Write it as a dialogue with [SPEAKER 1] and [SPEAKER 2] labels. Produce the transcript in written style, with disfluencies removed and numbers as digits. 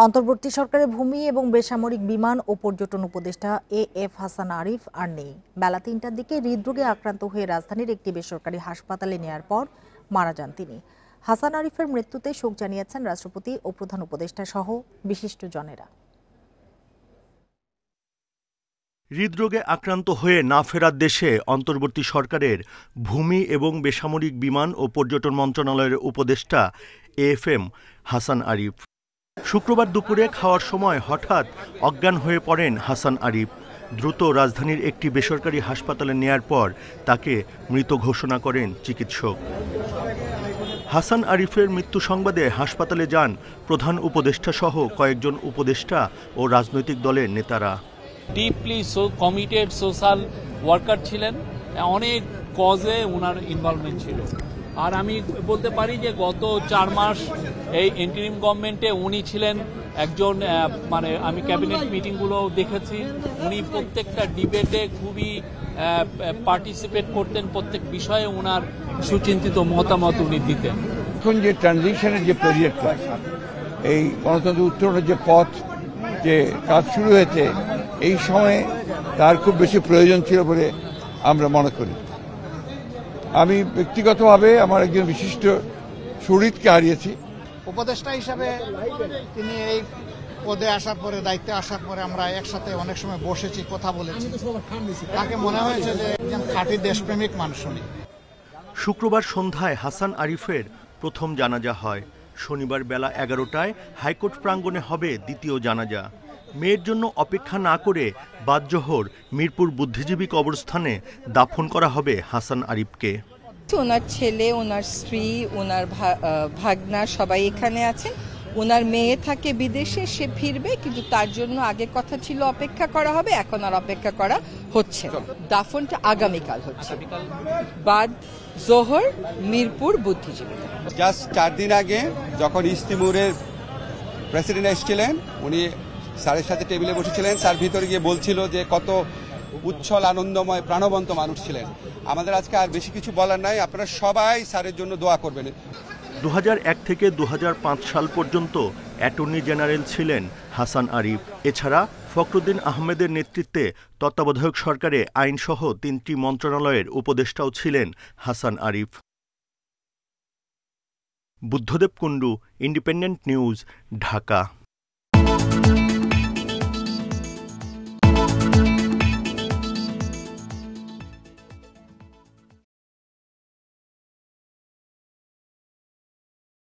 [SPEAKER 1] অন্তর্বর্তী সরকারের ভূমি এবং বেসামরিক বিমান ও পর্যটন উপদেষ্টা এএফ হাসান আরিফ আর নেই। বেলা ৩টার দিকে হৃদরোগে আক্রান্ত হয়ে রাজধানীর একটি বেসরকারি হাসপাতালে নেয়ার পর মারা যান তিনি। হাসান আরিফের মৃত্যুতে শোক জানিয়েছেন রাষ্ট্রপতি ও প্রধান উপদেষ্টা সহ বিশিষ্টজনেরা।
[SPEAKER 2] হৃদরোগে আক্রান্ত হয়ে না ফেরার দেশে অন্তর্বর্তী সরকারের ভূমি এবং বেসামরিক বিমান ও পর্যটন মন্ত্রণালয়ের উপদেষ্টা এএফএম হাসান আরিফ। শুক্রবার দুপুরে খাওয়ার সময় হঠাৎ অজ্ঞান হয়ে পড়েন হাসান আরিফ। দ্রুত রাজধানীর একটি বেসরকারি হাসপাতালে নেয়ার পর তাকে মৃত ঘোষণা করেন চিকিৎসক। হাসান আরিফের মৃত্যু সংবাদে হাসপাতালে যান প্রধান উপদেষ্টা সহ কয়েকজন উপদেষ্টা ও রাজনৈতিক দলের নেতারা।
[SPEAKER 3] ডিপলি কমিটেড সোশ্যাল ওয়ার্কার ছিলেন, অনেক কজে ওনার ইনভলভমেন্ট ছিল। আর আমি বলতে পারি যে গত 4 মাস এই ইন্টারিম গভর্নমেন্টে উনি ছিলেন একজন, মানে আমি ক্যাবিনেট মিটিংগুলো দেখেছি, উনি প্রত্যেকটা ডিবেটে খুবই পার্টিসিপেট করতেন, প্রত্যেক বিষয়ে ওনার সুচিন্তিত মতামত উনি দিতেন।
[SPEAKER 4] এখন যে ট্রানজিশনের যে পিরিয়ডটা, এই গণতন্ত্র উত্তরণের যে পথ যে কাজ শুরু হয়েছে, এই সময়ে তার খুব বেশি প্রয়োজন ছিল বলে আমরা মনে করি। আমি ব্যক্তিগতভাবে আমার একজন বিশিষ্ট সুহৃদকে হারিয়েছি।
[SPEAKER 5] উপদেষ্টা হিসাবে তিনি এই পদে আসার পরে, দায়িত্বে আসার পরে আমরা একসাথে অনেক সময় বসেছি, কথা বলেছি। তাকে মনে হয়েছে যে একজন খাঁটি দেশপ্রেমিক মানুষ উনি।
[SPEAKER 2] শুক্রবার সন্ধ্যায় হাসান আরিফের প্রথম জানাজা হয়। শনিবার বেলা 11টায় হাইকোর্ট প্রাঙ্গণে হবে দ্বিতীয় জানাজা। মেয়ের জন্য অপেক্ষা না করে বাদ-জোহর মিরপুর বুদ্ধিজীবী কবরস্থানে দাফন করা হবে হাসান আরিফকে।
[SPEAKER 6] ওনার ছেলে, ওনার স্ত্রী, ওনার ভাগনা সবাই এখানে আছেন। ওনার মেয়ে থাকে বিদেশে, সে ফিরবে, কিন্তু তার জন্য আগে কথা ছিল অপেক্ষা করা হবে, এখন আর অপেক্ষা করা হচ্ছে। দাফনটা আগামীকাল হচ্ছে, বাদ জোহর মিরপুর বুদ্ধিজীবী।
[SPEAKER 7] জাস্ট 4 দিন আগে যখন ইস্তিমুরের প্রেসিডেন্ট এসেছিলেন, উনি স্যারের সাথে টেবিলে বসেছিলেন। স্যার ভিতরে গিয়ে বলছিল যে কত উচ্ছল, আনন্দময়, প্রাণবন্ত মানুষ ছিলেন। আমাদের আজকে আর বেশি কিছু বলার নাই, আপনারা সবাই স্যারের জন্য দোয়া করবেন।
[SPEAKER 2] 2001 থেকে 2005 সাল পর্যন্ত অ্যাটর্নি জেনারেল ছিলেন হাসান আরিফ। এছাড়া ফখরুদ্দিন আহমেদের নেতৃত্বে তত্ত্বাবধায়ক সরকারে আইনসহ 3টি মন্ত্রণালয়ের উপদেষ্টাও ছিলেন হাসান আরিফ। Buddhadeb Kundu, independent news, Dhaka.